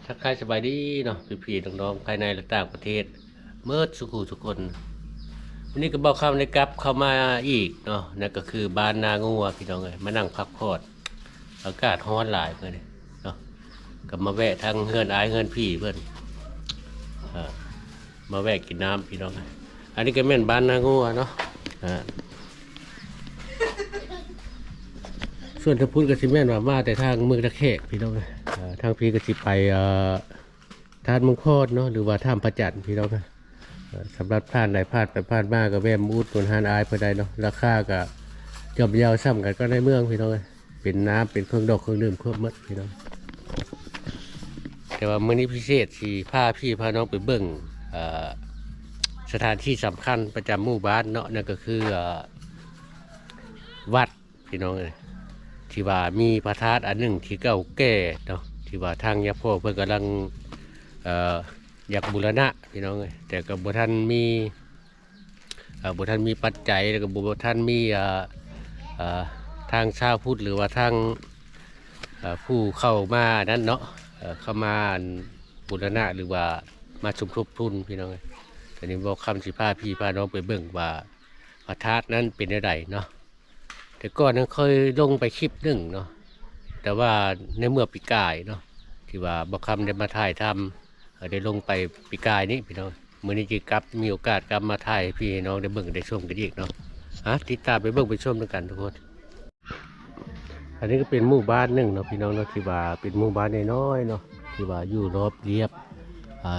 ทักทายสบายดีเนาะพี่ๆน้องๆภายในและต่างประเทศเมื่อสุขุทุกคนวันนี้ก็บอกคำในกลับเข้ามาอีกเนาะนั่นก็คือบ้านนางัวพี่น้องเลยมานั่งพักผ่อนอากาศร้อนหลายเพื่อนเนาะก็มาแวะทางเฮือนอายเฮือนพี่เพื่อนมาแวะกินน้ำพี่น้องอันนี้ก็แม่นบ้านนางัวเนาะส่วนทางพุทธกสิแม่นว่ามาแต่ทางเมืองตะแคกพี่น้องทางพี่ก็สิไปทานมังคอดเนาะหรือว่าท่ามประจันพี่น้องสำหรับผ่านไหนผ่านไปผ่านมาก็แวมมูดบนฮานอายเพื่อใดเนาะราคาก็จบยาวซ้ำกันก็ในเมืองพี่น้องเป็นน้ำเป็นเครื่องดอกเครื่องดื่มครบหมดพี่น้องแต่ว่ามื้อนี้พิเศษที่พาพี่พาน้องไปเบิ่งสถานที่สำคัญประจำหมู่บ้านเนาะนั่นก็คือวัดพี่น้องที่ว่ามีพระธาตุอันหนึ่งที่เก่าแก่เนาะที่ว่าทางยาพ่อเพิ่นกำลังอยากบูรณะพี่น้องแต่กับบุท่านมีบุท่านมีปัจจัยแล้วก็บุท่านมีทางชาวพุทธหรือว่าทางผู้เข้ามานั้นเนาะเข้ามาบูรณะหรือว่ามาสมทบทุนพี่น้องแต่นี้บอกคำสิพาพี่พาน้องไปเบิ่งว่าพระธาตุนั้นเป็นอะไรเนาะแต่ก่อนนั้นเคยลงไปคลิปหนึ่งเนาะแต่ว่าในเมื่อปีกายเนาะที่ว่าบอกคำได้มาถ่ายทำได้ลงไปปีกายนี้พี่น้องมื้อนี้จีกลับมีโอกาสกลับมาถ่ายพี่น้องได้เบิ่งได้ชมกันอีกเนาะติดตามไปเบิ่งไปชมด้วยกันทุกคนอันนี้ก็เป็นหมู่บ้านหนึ่งเนาะพี่น้องเนาะที่ว่าเป็นหมู่บ้านน้อยๆเนาะที่ว่าอยู่รอบเรียบ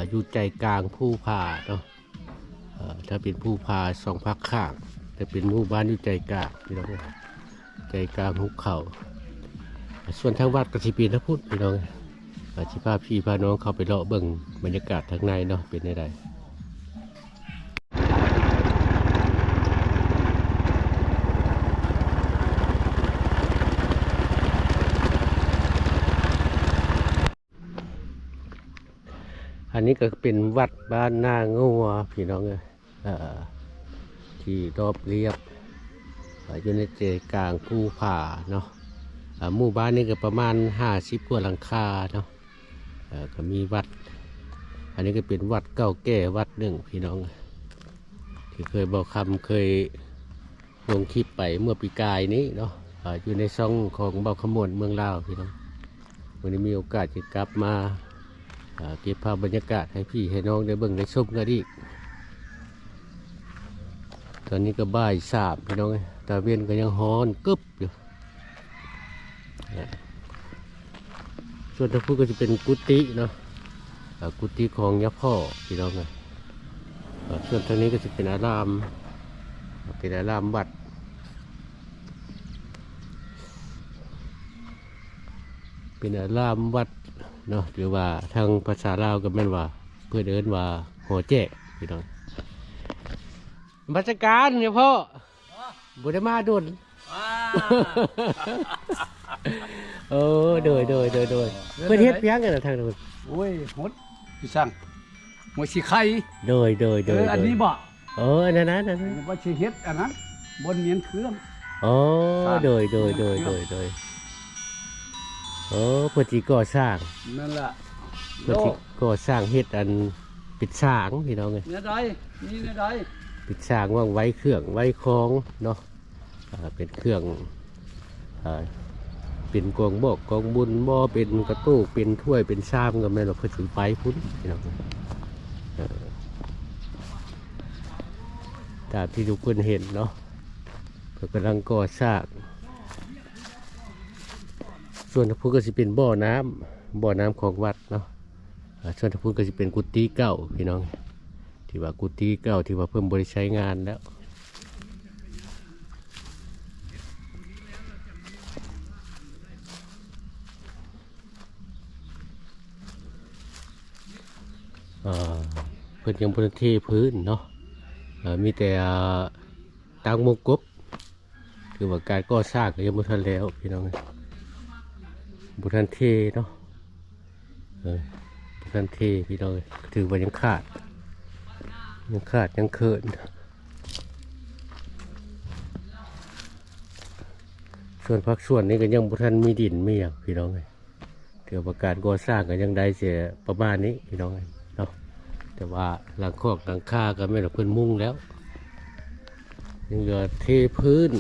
อยู่ใจกลางภูผาเนาะถ้าเป็นภูผาสองภาคข้างแต่เป็นหมู่บ้านอยู่ใจกลางพี่น้องใจกลางหุบเขาส่วนทางวัดกสิปีนพุทธพี่น้องชิพาพี่พาน้องเข้าไปเลาะเบิ่งบรรยากาศทางในเนาะเป็นยังไงอันนี้ก็เป็นวัดบ้านนางัวพี่น้องที่รอบเรียบอยู่ในใจกลางภูผาเนาะหมู่บ้านนี้ก็ประมาณ50กว่าหลังคาเนาะก็มีวัดอันนี้ก็เป็นวัดเก่าแก่วัดหนึ่งพี่น้องที่เคยบอกคำเคยลงคลิปไปเมื่อปีกายนี้เนาะอยู่ในช่องของเบาขมวดเมืองลาวพี่น้องวันนี้มีโอกาสจะกลับมาเก็บภาพบรรยากาศให้พี่ให้น้องได้เบิ่งได้ชมกันอีกตอนนี้ก็บ่ายสามพี่น้องตาเวียนก็ยังฮ้อนกึบอยู่ส่วนทางพูดก็จะเป็นกุฏิเนาะกุฏิของยาพ่อพี่น้องส่วนทางนี้ก็จะเป็นอารามวัดเป็นอารามวัดเนาะหรือว่าทางภาษาลาวก็แม่นว่าเพื่อเดินว่าหัวแจ๊พี่น้องบัชการเนี่ยพ่อบุได้มาดุนโอ้โดยเพื่อนเฮ็ดเพียงกันทางนู้นโอ้ยหดพี่สั่งหมดสิไข่ โดยอันนี้บ่อันนั้นว่าสิเฮ็ดอันนั้นบนเมียนเครื่องโดยโอ้เพื่อที่ก่อสร้างนั่นแหละเพื่อที่ก่อสร้างเฮ็ดอันปิดสร้างพี่น้องไงเนี่ยใดนี่เนี่ยใดปิดสร้างว่างไว้เครื่องไว้คล้องเนาะเป็นเครื่องเป็นกองบอกกองบุญบ่เป็นกระตู้เป็นถ้วยเป็นชามก็ไม่หรอกเพื่อถือไปพุ่นพี่น้องตามที่ทุกคนเห็นเนาะเพื่อกำลังก่อสร้างส่วนทางพุทธก็จะเป็นบ่อน้ำของวัดเนาะส่วนทางพุทธก็จะเป็นกุฏิเก่าพี่น้องที่ว่ากุฏิเก่าที่ว่าเพิ่มบริใช้งานแล้วเพิ่นยังบนเทพื้นเนาะมีแต่ตั้งมงกบคือว่าการก่อสร้างก็ยังบ่ทันแล้วพี่น้องบ่ทันเทเนาะบ่ทันเทพี่น้องถือว่ายังขาดยังเขินส่วนภาคส่วนนี้ก็ยังบ่ทันมีดินมีอย่างพี่น้อง เกี่ยวกับการก่อสร้างก็ยังได้เสียประมาณนี้พี่น้องเนาะแต่ว่าหลังคอกหลังคาก็ไม่ได้เพิ่นมุ่งแล้วยังเหลือเทพื้น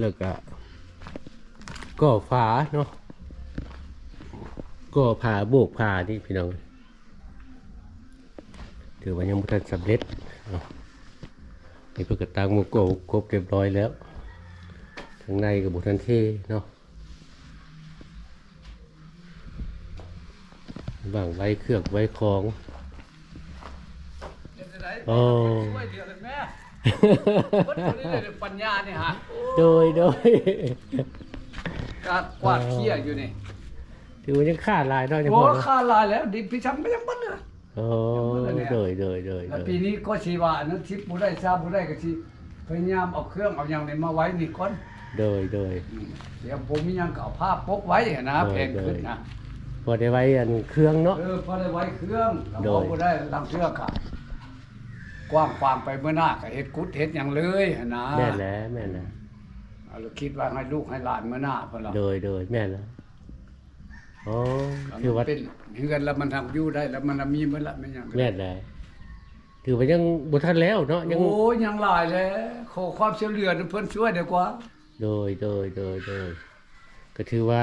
แล้วก็ก่อฝาเนาะก่อผ่าโบกผ่านี่พี่น้องถือว่ายังไม่ทันสำเร็จเนาะนี่เพื่อกระตังโมโกครบเรียบร้อยแล้วข้างในกับบุทันเทเนาะวางไว้เครื่องไว้ของโอ้ ช่วยเดือดเลยแม่คนนี้เลยปัญญาเนี่ยฮะ โดย การกวาดเขี้ยอยู่นี่ ถือว่ายังขาดลายเนาะยัง โอ้ พอเนาะ ค่าลายแล้วดิพี่ช้ำไม่ยังบัดเลย โอ้โดย แล้วปีนี้ก็ชีว่านั้นทิพย์บ่ได้ทราบบ่ได้ก็สิพยายามเอาเครื่องเอาอย่างนี้มาไว้นี่ก่อน โดย เดี๋ยวผมมีหยังก็เอาผ้าปกไว้นะแพงขึ้นนะ พอได้ไว้อันเครื่องเนาะ พอได้ไว้เครื่อง โดย เอาบ่ได้ลังเชือกค่ะกว้างขวางไปเมื่อหน้าก็เฮ็ดกุดเฮ็ดหยังเลยนะ แม่นแล้ว เราคิดว่าให้ลูกให้หลานเมื่อหน้าเพิ่นล่ะ โดยแม่นแล้วโอ้คือว่า เป็นเฮือนแล้วมันทำอยู่ได้แล้วมันมีเมื่อละไม่หยัง แม่นแล้วถือว่ายังบุทันแล้วเนาะยัง โอ้ยยังหลายแล้วขอความช่วยเหลือเพิ่นช่วยดีกว่า โดยก็ถือว่า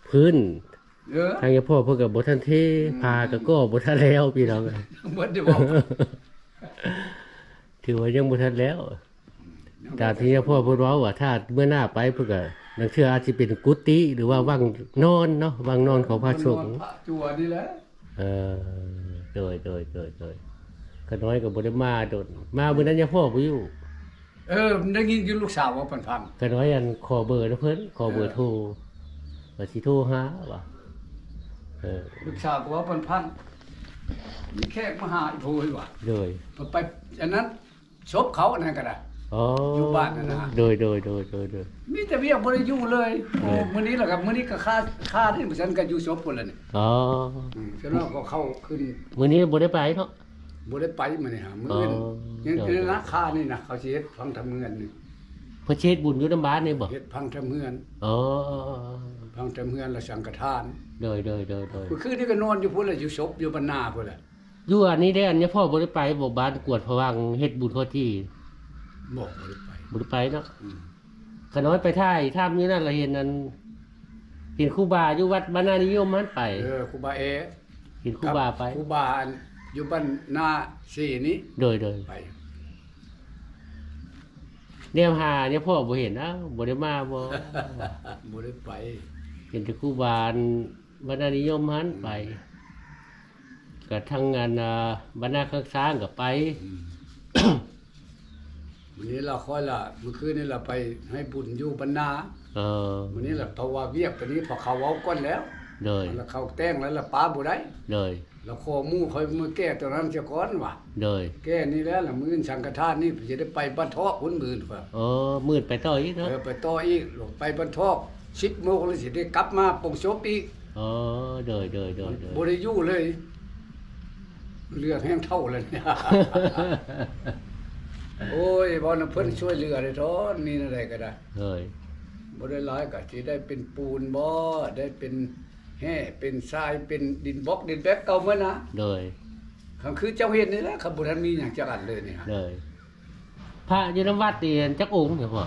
พื้น ทางยาพ่อเพื่อกับบทันเทพาก็บทันแล้วพี่น้อง เบิดได้บอก ถือว่ายังบทันแล้วแต่ที่ยาพ่อพูดว่าถ้าเมื่อหน้าไปเพื่อกับนักเชื่ออาจจะเป็นกุฏิหรือว่าวังนอนเนาะวังนอนของพระสงฆ์ พระจั่วนี่แหละ โดยก็น้อยกับบได้มาโดดมาเมื่อนั้นยาพ่อไปอยู่ ได้ยินอยู่ลูกสาวว่าเพิ่นพัง ก็น้อยอันขอเบอร์นะเพิ่นขอเบอร์โทรว่าสิโทรหาว่า ลูกสาวก็ว่าเพิ่นพังมีแขกมาหาอีโพยว่ะ โดย ไปอันนั้นศพเขาอันนั้นก็ได้ อ๋อ อยู่บ้านนั่นนะ โดย มีแต่เวียกบ่ได้อยู่เลยโอ้มื้อนี้ล่ะครับมื้อนี้ก็ค่าที่ฉันก็อยู่ศพพุ่นแล้วนี่ อ๋อ ฉะนั้นก็เข้าขึ้น มื้อนี้บ่ได้ไปเนาะ บ่ได้ไปมื้อนี้ฮะมื้ออื่น อ๋อ ยังคือราคานี่นะเขาสิเฮ็ดพังทำเงินนี่ เพิ่นเฮ็ดบุญอยู่นำบ้านนี่บ่ เฮ็ดพังทำเงิน อ๋อ พังทำเงินแล้วสังฆทาน โดย คือนี่ก็นอนอยู่พุ่นแหละอยู่ศพอยู่บรรณาพุ่นแหละ อยู่อันนี้ได้อันนี้พ่อบ่ได้ไปบ่บ้านกวดพะวังเฮ็ดบุญเข้าที่ บอกบ่ได้ไป บ่ได้ไปเนาะ อืม ก็น้อยไปท่ายถ้ำนี้นั่นละเห็นนั้นเห็นครูบาอยู่วัดบรรณานิยมมันไป ครูบาเอ เห็นครูบาไป ครูบาอยู่บ้านนาสีนี้ โดย ไป เนี่ยหาเนี่ยพ่อบ่เห็นนะบ่ได้มาบ่ บ่ได้ไป เห็นแต่ครูบาบรรณานิยมหันไปก็ทั้งงานบรรณาข้างซ้างก็ไป วันนี้เราค่อยละเมื่อคืนนี้เราไปให้บุญอยู่บรรณา เออ วันนี้เราเพราะว่าเวียกตัวนี้พอเขาเว้าก้นแล้ว โดย แล้วเขาแต่งแล้วละป้าบ่ได้ โดย แล้วขอหมู่ค่อยมือแก้ตัวนั้นเสียก่อนว่ะ โดย แก้นี่แล้วละมื้อสังฆทานนี่จะได้ไปบรรทอกพุ่นมื้อว่า อ๋อมืดไปต่ออีกเนาะ ไปต่ออีกลงไปบรรทอก10 โมงแล้วสิได้กลับมาปงศพอีก อ๋อโดย บ่ได้อยู่เลยเรือแห้งเท่าเลยเนี่ย โอ้ยบ่น่ะเพิ่นช่วยเหลือได้ทอนนี่นั่นได้ก็ได้ โดย บ่ได้หลายก็สิได้เป็นปูนบ่ได้เป็นแห่เป็นทรายเป็นดินบล็อกดินแบกเก่ามานะ โดย คำคือเจ้าเห็นนี่แหละครับบ่ทันมีหยังจักอันเลยนี่ฮะ โดยพระอยู่ในวัดนี่จักองค์เนี่ยพ่อ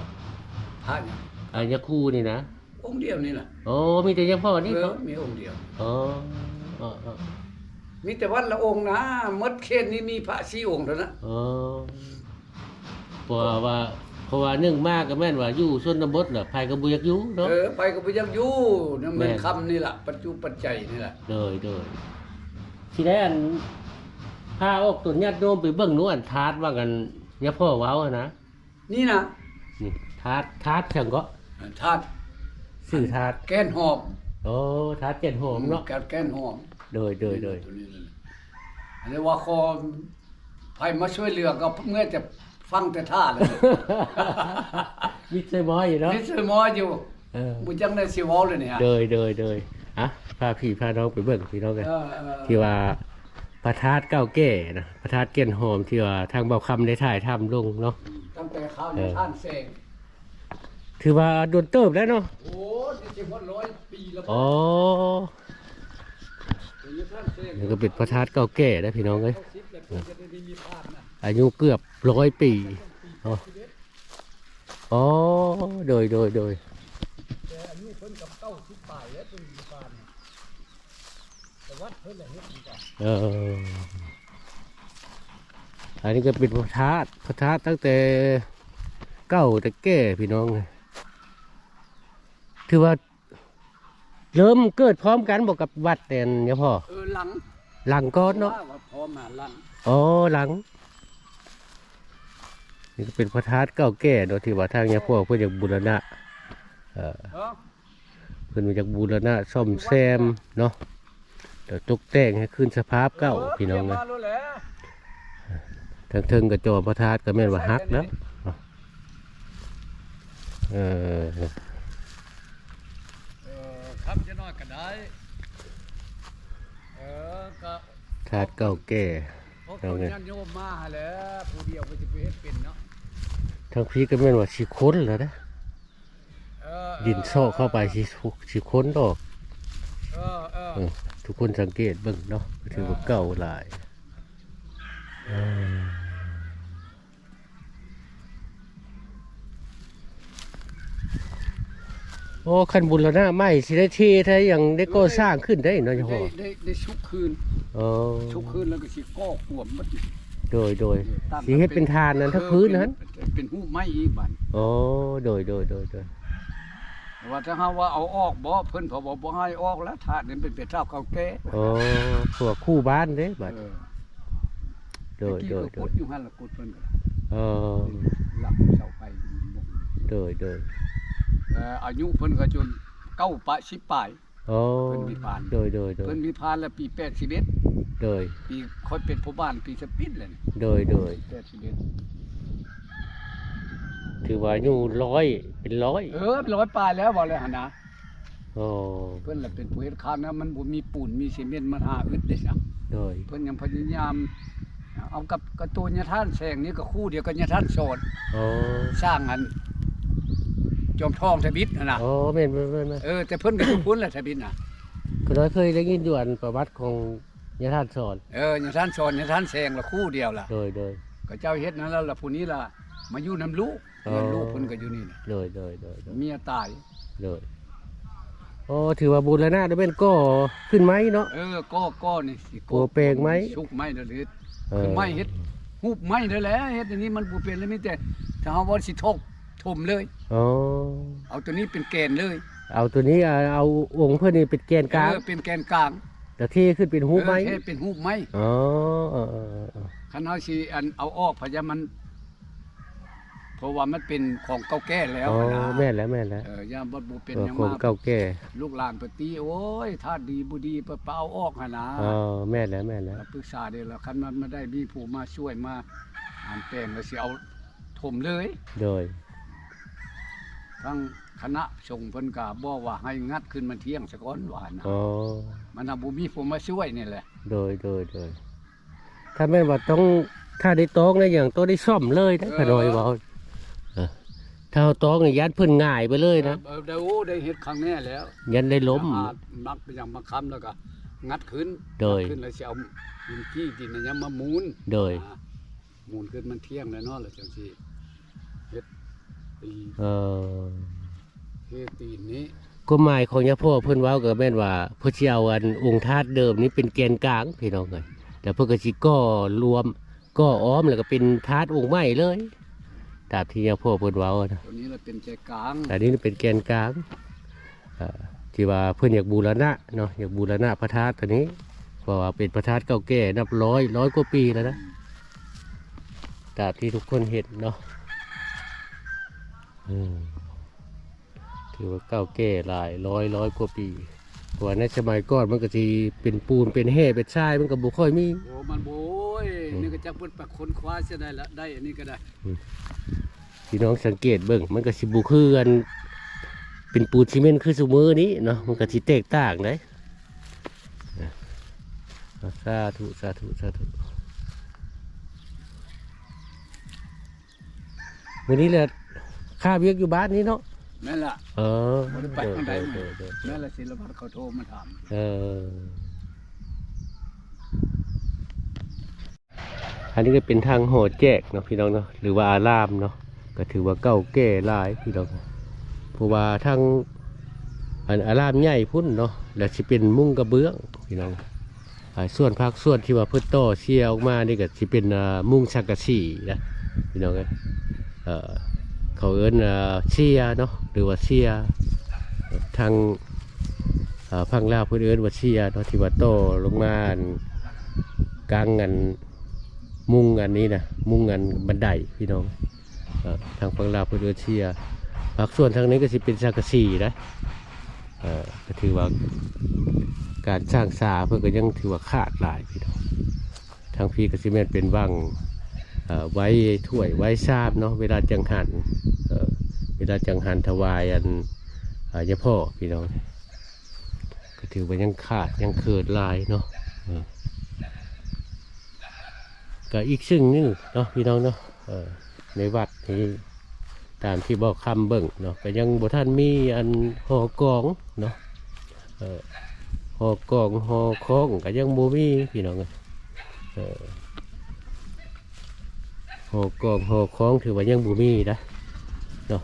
พระเนี่ย อันยาคูนี่นะ องค์เดียวนี่ล่ะ โอ้มีแต่ยังพ่อนี่เขา มีองค์เดียว อ๋อ มีแต่วันละองค์นะหมดเขตนี้มีพระ4องค์เท่านั้น อ๋อเพราะว่านึ่งมากก็แม่นว่าอยู่ชนบทน่ะภัยก็บ่อยากอยู่เนาะ ไปก็บ่ยังอยู่นั่น แม่ มัน น คำนี่ล่ะปัจจุปัจจัยนี่ล่ะ โดยสิได้อันพาออกตัวญาติโยมไปเบิ่งหนูอันทาดว่ากันยาพ่อเว้าอะนะ นี่นะ นี่ทาดเพียงก็ ธาตุ ชื่อทาด แก้นหอม โอ้ทาดเจ็ดโหมเนาะ แก้นหอม โดย ตัวนี้เลยอันนี้ว่าคอไผมาช่วยเหลือก็เมื่อจะฟังแต่ท่าเลย มิตรมอยอยู่เนาะ นี่ซื้อหมออยู่ เออ บ่จังได้สิเว้าเลยเนี่ย โดยอ่ะพาพี่พาน้องไปเบิ่งพี่น้องกัน เออ ที่ว่าพระธาตุเก้าแก่นะพระธาตุเกี้ยนหอมที่ว่าทางเบาคำได้ถ่ายทำลงเนาะ ตั้งแต่ข้าวในท่านเสง ถือว่าโดนเติบแล้วเนาะ โอ้นี่จะว่า100 ปีแล้ว อ๋อนี่ก็เป็นพระธาตุเก่าแก่นะพี่น้องเอ้ยอายุเกือบ100 ปีอ๋ออ๋อโดย แต่อันนี้เพิ่นกับ90 ปลายแล้วเป็นมีพานแต่วัดเพิ่นละเฮ็ดดีกว่า อันนี้ก็เป็นพระธาตุตั้งแต่เก่าแต่แก่พี่น้องเลยถือว่าเริ่มเกิดพร้อมกันบอกกับวัดแต่นเนี่ยพ่อ หลังก้อนเนาะ ว่าพร้อมมาหลัง อ๋อหลังนี่ก็เป็นพระธาตุเก่าแก่โดยที่ว่าทางเนี่ยพ่อเพื่ออยากบูรณะเพื่อนอยากบูรณะซ่อมแซมเนาะเดี๋ยวตกแต่งให้ขึ้นสภาพเก่าพี่น้องเลยทั้งเทิงกระจอพระธาตุก็แม่นว่าฮักแล้วครับจะน้อยก็ได้ก็ ธาตุเก่าแก่ เพราะคนญาติโยมมาหาแล้วผู้เดียวก็จะไปเฮ็ดเป็นเนาะ ทั้งพี่ก็แม่นว่าสิค้นแล้วนะดินโซ่เข้าไปสิค้นดอกทุกคนสังเกตเบิ่งเนาะถือว่าเก่าหลายโอ้คันบุญแล้วนะไม่สิได้ที่ถ้ายังได้ก่อสร้างขึ้นได้เนาะเฉพาะ ได้ชุกคืน อ๋อ ชุกคืนแล้วก็สิก่อขวมหมด โดยสิเฮ็ดเป็นทานนั้นทั้งพื้นนั้น เป็นหูไม้อีกบัด อ๋อโดย ว่าถ้าหาว่าเอาออกบ่เพิ่นเขาบอกบ่ให้ออกแล้วถาดนี่เป็นเป็ดเท่าเก่าแก่ อ๋อพวกคู่บ้านเด้บัดโดย กุดอยู่หั่นละกุดเพิ่นก็ อ๋อ หลับเสาไฟ โดย อายุเพิ่นก็จน9 ปะ10 ปลาย อ๋อ เพิ่นมีพาน โดย เพิ่นมีพานแล้วปี81 โดย ปีค่อยเป็นผู้บ้านปีสปิดเลย โดย 81 ถือว่าอยู่100เป็น100 100 ปลายแล้วบ่เลยหั่นนะ อ๋อ เพิ่นล่ะเป็นผู้เฮ็ดคานนะมันบ่มีปูนมีซีเมนต์มันหาอึดได้ซัก โดย เพิ่นยังพยายามเอากับกระตูนยะท่านแสงนี่ก็คู่เดียวกันยะท่านโสด อ๋อ สร้างอันจอมทองทบิดน่ะ อ๋อแม่น แต่เพิ่นก็คุ้นแหละทบิดน่ะ ก็น้อยเคยได้ยินอยู่อันประวัติของยะท่านสอน ยะท่านโสดยะท่านแสงละคู่เดียวล่ะ โดย ก็เจ้าเฮ็ดนั้นแล้วล่ะผู้นี้ล่ะมาอยู่นำลูกเงินลูกเพิ่นก็อยู่นี่น่ะ โดย เมียตาย โอ้ถือว่าบูรณะได้เป็นก็ขึ้นไหมเนาะ ก็นี่สิ ปัวแปลงไหม ชุกไม้เด้อหรือคือไม้เฮ็ดฮูบไม้เด้อแหละเฮ็ดอันนี้มันบ่เป็นแล้วมีแต่ถ้าเฮาบ่สิทกถมเลย อ๋อ เอาตัวนี้เป็นแกนเลย เอาตัวนี้เอาองค์เพื่อนนี่เป็นแกนกลาง เป็นแกนกลาง แต่ที่ขึ้นเป็นหูไหม เฮ็ดเป็นฮูบไม้ อ๋อ คันเฮาสิอันเอาออกพะยามันเพราะว่ามันเป็นของเก่าแก่แล้ว อ๋อ นะ แม่นแล้วยามบ่เป็น เออ หยัง ผม มา เก่าแก่ ลูกหลานไปตีโอ้ยถ้าดีบ่ดีไปเอาออกหั่นนะ อ๋อแม่นแล้ว ปรึกษาเด้อแล้วคันมันมาได้มีผู้มาช่วยมาอ่านแปลงแล้วสิเอาถมเลย โดย ทั้งคณะสงฆ์เพิ่นก็บอกว่าให้งัดขึ้นมาเที่ยงซะก่อนว่านะ อ๋อ มันน่ะบ่มีผู้มาช่วยนี่แหละ โดยถ้าแม่นว่าต้องถ้าได้ตอกนะอย่างตัวได้ซ่อมเลยนะขน้อยว่าถ้าเอาตอกนี่ยันเพิ่นง่ายไปเลยนะ ได้เฮ็ดครั้งแน่แล้ว ยันได้ล้ม มักไปอย่างมาค้ำแล้วก็งัดขึ้น โดย งัขึ้นแล้วสิเอาดินที่ดินอันนี้มามูล โดย มูลขึ้นมันเที่ยงแล้วเนาะแล้วจังซี่เฮ็ดตี เฮ็ดตีนนี้ ก็หมายของยาพ่อเพิ่นเว้าก็แม่นว่าเพิ่นสิเอาอันองค์ธาตุเดิมนี้เป็นแกนกลางพี่น้องเอ้ยแล้วเพิ่นก็สิก่อรวมก่ออ้อมแล้วก็เป็นธาตุองค์ใหม่เลยตามที่ยาพ่อเพิ่นเว้านะ ตัวนี้เราเป็นใจกลาง อันนี้เป็นแกนกลางที่ว่าเพิ่นอยากบูรณะเนาะอยากบูรณะพระธาตุตัวนี้เพราะว่าเป็นพระธาตุเก่าแก่นับร้อยกว่าปีแล้วนะตามที่ทุกคนเห็นเนาะถือว่าเก่าแก่หลายร้อยกว่าปีเพราะว่าในสมัยก่อนมันก็สิเป็นปูนเป็นแห่เป็นทรายมันก็บ่ค่อยมี โอ้มันโอยนี่ก็จักเพิ่นไปค้นคว้าเสียได้ละได้อันนี้ก็ได้ พี่น้องสังเกตเบิ่งมันก็สิบ่คือกันเป็นปูนซีเมนต์คือซุมื้อนี้เนาะมันก็สิแตกต่างเด้สาธุมื้อนี้แหละข้าเวียกอยู่บ้านนี้เนาะ แม่นล่ะ อ๋อ บ่ได้ไปทางใด เด้อ แม่นล่ะศิลปะเขาโทรมาถาม เอออันนี้ก็เป็นทางหอแจกเนาะพี่น้องเนาะหรือว่าอารามเนาะก็ถือว่าเก่าแก่หลายพี่น้องเพราะว่าทางอันอารามใหญ่พุ่นเนาะแล้วสิเป็นมุ้งกระเบื้องพี่น้องส่วนภาคส่วนที่ว่าเพิ่นต่อเสียออกมานี่ก็สิเป็นมุ้งสังกะสีนะพี่น้องเขาเอิ้นเสียเนาะหรือว่าเสียทางพังลาวเพิ่นเอิ้นว่าเสียเนาะที่ว่าต่อลงมาอันกลางอันมุ้งอันนี้นะมุ้งอันบันไดพี่น้องทางฝั่งลาวเพิ่นเอิ้นเสียภาคส่วนทางนี้ก็สิเป็นสังกะสีนะก็ถือว่าการสร้างสาเพื่อก็ยังถือว่าขาดหลายพี่น้องทางพี่ก็สิแม่นเป็นว่างไว้ถ้วยไว้ซาบเนาะเวลาจังหันเวลาจังหันถวายอันยะพ่อพี่น้องก็ถือว่ายังขาดยังเกิดหลายเนาะก็อีกซึ่งนึงเนาะพี่น้องเนาะในวัดนี้ตามที่บอกคำเบิ่งเนาะก็ยังบ่ท่านมีอันหอกองเนาะหอกองหอคล้องก็ยังบ่มีพี่น้องหอกองหอคล้องถือว่ายังบ่มีนะเนาะ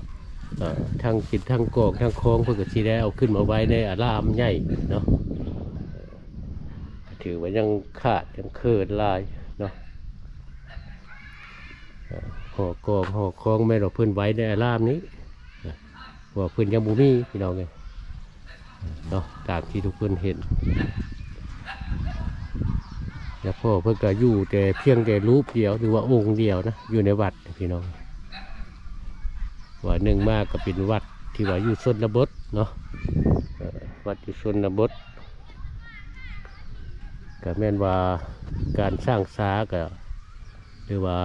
ทางกินทางกองทางคล้องเพิ่นก็สิได้เอาขึ้นมาไว้ในอารามใหญ่เนาะถือว่ายังขาดยังเกิดหลายเนาะหอกองหอคล้องแม่เราเพิ่นไว้ในอารามนี้ว่าเพิ่นยังบ่มีพี่น้องไงเนาะตามที่ทุกคนเห็นแล้วพ่อเพิ่นก็อยู่แต่เพียงแต่รูปเดียวหรือว่าองค์เดียวนะอยู่ในวัดพี่น้องว่าหนึ่งมากก็เป็นวัดที่ว่าอยู่ชนบทเนาะวัดอยู่ชนบทก็แม่นว่าการสร้างศาลก็หรือว่า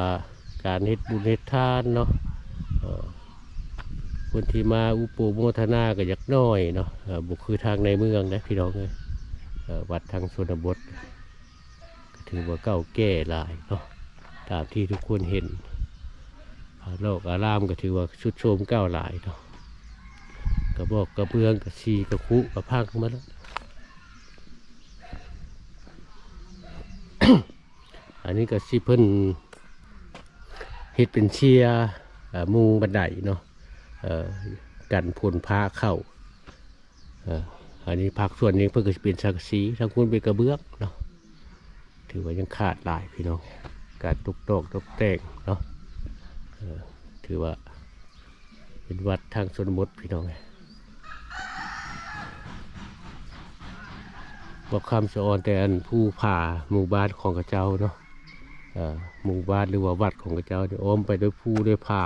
การเฮ็ดบุญเฮ็ดทานเนาะคนที่มาอุปโมทนาก็อยากน้อยเนาะบุคือทางในเมืองนะพี่น้องเลยวัดทางชนบทก็ถือว่าเก่าแก่หลายเนาะตามที่ทุกคนเห็นโลกอารามก็ถือว่าชุดโทรมเก่าหลายเนาะกระบอกกระเบื้องกระชีกระคุกระพังมาแล้ว อันนี้ก็สิเพิ่นเฮ็ดเป็นเชียมุงบันไดเนาะกันพลพาเข้าอันนี้ภาคส่วนนี้เพิ่นก็จะเป็นสังกะสีทางคุณเป็นกระเบื้องเนาะถือว่ายังขาดหลายพี่น้องการตกตอกตกแต่งเนาะถือว่าเป็นวัดทางชนบทพี่น้องบอกคำสะออนแต่อันผู้ผ่าหมู่บ้านของกระเจ้าเนาะหมู่บ้านหรือว่าวัดของกระเจ้าเนี่ยอ้อมไปด้วยผู้ด้วยผ่า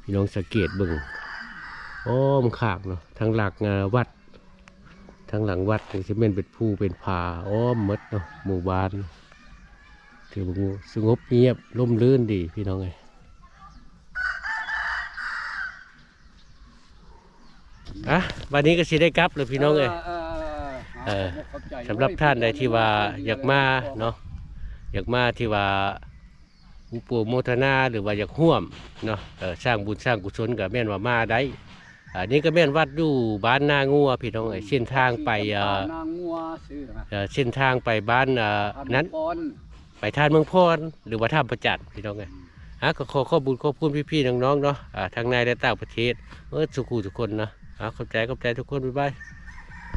พี่น้องสังเกตเบิ่งอ้อมขากเนาะทางหลักวัดทางหลังวัดนี่จะเป็นผู้เป็นผ่าอ้อมมดเนาะหมู่บ้านถือว่าสงบเงียบร่มรื่นดีพี่น้องไงวันนี้ก็สิได้กลับเลยพี่น้องเลยสำหรับท่านใดที่ว่าอยากมาเนาะอยากมาที่ว่าอุปโมทนาหรือว่าอยากร่วมเนาะสร้างบุญสร้างกุศลกับแม่นว่ามาได้นี่ก็แม่นวัดอยู่บ้านนางัวพี่น้องเส้นทางไปเส้นทางไปบ้านนั้นไปท่านเมืองพรหรือว่าท่าประจัดพี่น้องไงก็ขอบุญขอบคุณพี่ๆน้องๆเนาะทางในและต่างประเทศสุขุทุกคนนะขอบใจทุกคนบ๊ายบาย